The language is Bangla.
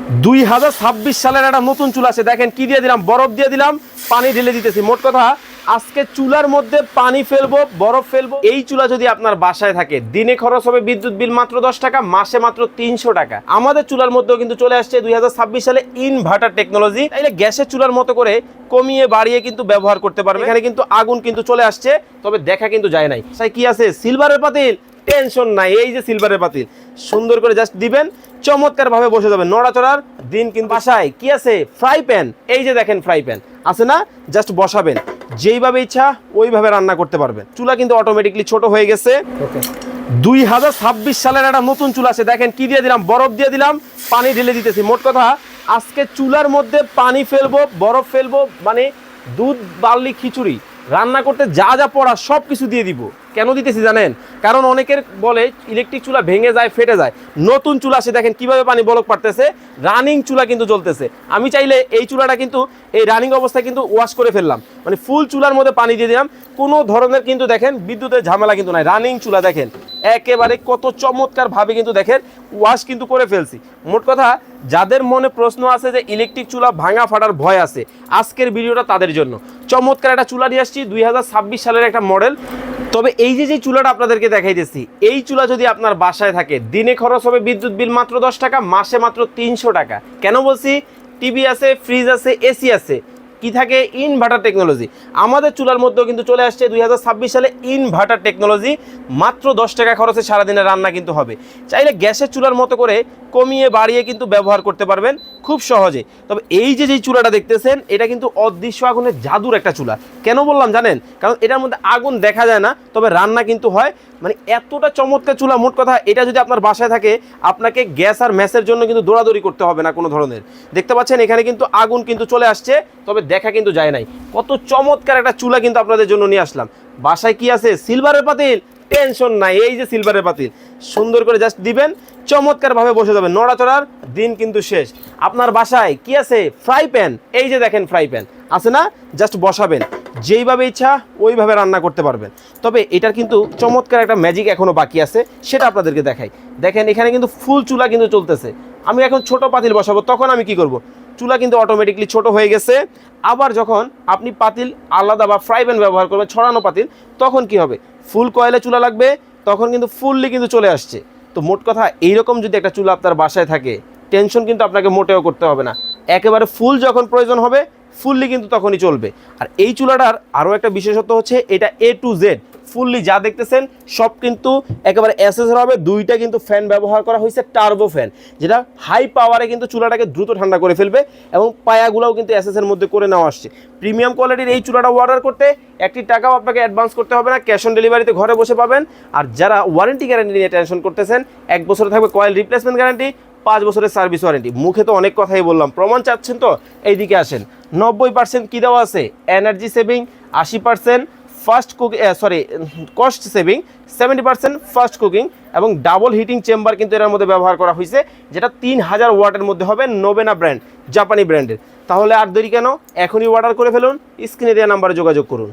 2026 সালের একটা নতুন চুলা আছে। দেখেন কি দিয়ে দিলাম, বরফ দিয়ে দিলাম, পানি ঢেলে দিতেছি। মোট কথা আজকে চুলার মধ্যে পানি ফেলবো, বরফ ফেলবো। এই চুলা যদি আপনার বাসায় থাকে, দিনে খরচ হবে বিদ্যুৎ বিল মাত্র 10 টাকা, মাসে মাত্র 300 টাকা। আমাদের চুলার মধ্যেও কিন্তু চলে আসছে 2026 সালে ইনভার্টার টেকনোলজি। তাইলে গ্যাসের চুলার মতো করে কমিয়ে বাড়িয়ে কিন্তু ব্যবহার করতে পারবে। এখানে কিন্তু আগুন কিন্তু চলে আসছে, তবে দেখা কিন্তু যায় নাই। তাই কি আছে, সিলভারের পাতিল, টেনশন নাই। এই যে সিলভারের পাতিল, সুন্দর করে জাস্ট দিবেন, চমৎকার ভাবে বসে যাবে, নড়াচড়ার দিন কিন্তু। বাসায় কি আছে, ফ্রাই প্যান। এই যে দেখেন ফ্রাই প্যান আছে না, জাস্ট বসাবেন, যেইভাবে ইচ্ছা ওইভাবে রান্না করতে পারবেন। চুলা কিন্তু অটোমেটিকলি ছোট হয়ে গেছে। 2026 সালের একটা নতুন চুলা আছে। দেখেন কি দিয়ে দিলাম, বরফ দিয়ে দিলাম, পানি ঢেলে দিতেছি। মোট কথা আজকে চুলার মধ্যে পানি ফেলবো, বরফ ফেলবো, মানে দুধ বার্লি খিচুড়ি রান্না করতে যা যা পড়া সব কিছু দিয়ে দিব। কেন দিতেছি জানেন? কারণ অনেকের বলে ইলেকট্রিক চুলা ভেঙে যায়, ফেটে যায়। নতুন চুলা আসে, দেখেন কিভাবে পানি বলক পারতেছে, রানিং চুলা কিন্তু জ্বলতেছে। আমি চাইলে এই চুলাটা কিন্তু এই রানিং অবস্থায় কিন্তু ওয়াশ করে ফেললাম, মানে ফুল চুলার মধ্যে পানি দিয়ে দিলাম, কোনো ধরনের কিন্তু দেখেন বিদ্যুতের ঝামেলা কিন্তু নাই। রানিং চুলা দেখেন একেবারে কত চমৎকার ভাবে কিন্তু দেখেন ওয়াশ কিন্তু করে ফেলছি। মোট কথা যাদের মনে প্রশ্ন আছে যে ইলেকট্রিক চুলা ভাঙা ফাটার ভয় আছে, আজকের ভিডিওটা তাদের জন্য। চমৎকার একটা চুলা নিয়ে আসছি, 2026 সালের একটা মডেল। তবে এই যে চুলাটা আপনাদেরকে দেখাইতেছি, এই চুলা যদি আপনার বাসায় থাকে, দিনে খরচ হবে বিদ্যুৎ বিল মাত্র 10 টাকা, মাসে মাত্র 300 টাকা। কেন বলছি? টিভি আছে, ফ্রিজ আছে, এসি আছে, কি থাকে, ইনভার্টার টেকনোলজি। আমাদের চুলার মধ্যেও কিন্তু চলে আসছে 2026 সালে ইনভার্টার টেকনোলজি। মাত্র 10 টাকা খরচে সারাদিনের রান্না কিন্তু হবে। চাইলে গ্যাসের চুলার মতো করে কমিয়ে বাড়িয়ে কিন্তু ব্যবহার করতে পারবেন খুব সহজে। তবে এই যে চুলাটা দেখতেছেন, এটা কিন্তু অদৃশ্য আগুনের জাদুর একটা চুলা। কেন বললাম জানেন? কারণ এটার মধ্যে আগুন দেখা যায় না, তবে রান্না কিন্তু হয়। মানে এতটা চমৎকার চুলা। মোট কথা এটা যদি আপনার বাসায় থাকে, আপনাকে গ্যাস আর ম্যাসের জন্য কিন্তু দৌড়াদৌড়ি করতে হবে না কোনো ধরনের। দেখতে পাচ্ছেন এখানে কিন্তু আগুন কিন্তু চলে আসছে, তবে দেখা কিন্তু যায় নাই। কত চমৎকার একটা চুলা কিন্তু আপনাদের জন্য নিয়ে আসলাম। বাসায় কি আছে, সিলভারের পাতিল, টেনশন নাই। এই যে সিলভারের পাতিল, সুন্দর করে জাস্ট দিবেন, চমৎকার ভাবে বসে যাবেন, নড়াচড়ার দিন কিন্তু শেষ। আপনার বাসায় কি আছে, ফ্রাই প্যান। এই যে দেখেন ফ্রাই প্যান আছে না, জাস্ট বসাবেন, যেইভাবে ইচ্ছা ওইভাবে রান্না করতে পারবেন। তবে এটার কিন্তু চমৎকার একটা ম্যাজিক এখনো বাকি আছে, সেটা আপনাদেরকে দেখাই। দেখেন এখানে কিন্তু ফুল চুলা কিন্তু চলতেছে। আমি এখন ছোট পাতিল বসাবো, তখন আমি কি করব, চুলা কিন্তু অটোমেটিকলি ছোট হয়ে গেছে। আবার যখন আপনি পাতিল আলাদা বা ফ্রাই প্যান ব্যবহার করবেন, ছড়ানো পাতিল, তখন কি হবে, ফুল কয়েলে চুলা লাগবে, তখন কিন্তু ফুললি কিন্তু চলে আসছে। তো মোট কথা এইরকম যদি একটা চুলা আপনার বাসায় থাকে, টেনশন কিন্তু আপনাকে মোটেও করতে হবে না। একেবারে ফুল যখন প্রয়োজন হবে, ফুললি কিন্তু তখনই চলবে। আর এই চুলাটার আরও একটা বিশেষত্ব হচ্ছে, এটা A to Z ফুললি যা দেখতেছেন সব কিন্তু একেবারে এসএসআর হবে। দুইটা কিন্তু ফ্যান ব্যবহার করা হয়েছে, টার্বো ফ্যান, যেটা হাই পাওয়ারে কিন্তু চুলাটাকে দ্রুত ঠান্ডা করে ফেলবে, এবং পায়াগুলোও কিন্তু এসএসের মধ্যে করে নেওয়া আসছে। প্রিমিয়াম কোয়ালিটির এই চুলাটা অর্ডার করতে একটি টাকাও আপনাকে অ্যাডভান্স করতে হবে না, ক্যাশ অন ডেলিভারিতে ঘরে বসে পাবেন। আর যারা ওয়ারেন্টি গ্যারান্টি নিয়ে টেনশন করতেছেন, 1 বছরে থাকবে কয়েল রিপ্লেসমেন্ট গ্যারান্টি, 5 বছরের সার্ভিস ওয়ারেন্টি। মুখে তো অনেক কথাই বললাম, প্রমাণ চাচ্ছেন তো এইদিকে আসেন। 90% কী দেওয়া আছে, energy saving, 80% fast cooking, cost saving, 70% fast cooking, এবং ডাবল হিটিং চেম্বার কিন্তু এর মধ্যে ব্যবহার করা হয়েছে, যেটা 3000 ওয়াটের মধ্যে হবে, নোবেনা ব্র্যান্ড, জাপানি ব্র্যান্ডের। তাহলে আর দেরি কেন, এখনই অর্ডার করে ফেলুন, স্ক্রিনে দেওয়া নাম্বারে যোগাযোগ করুন।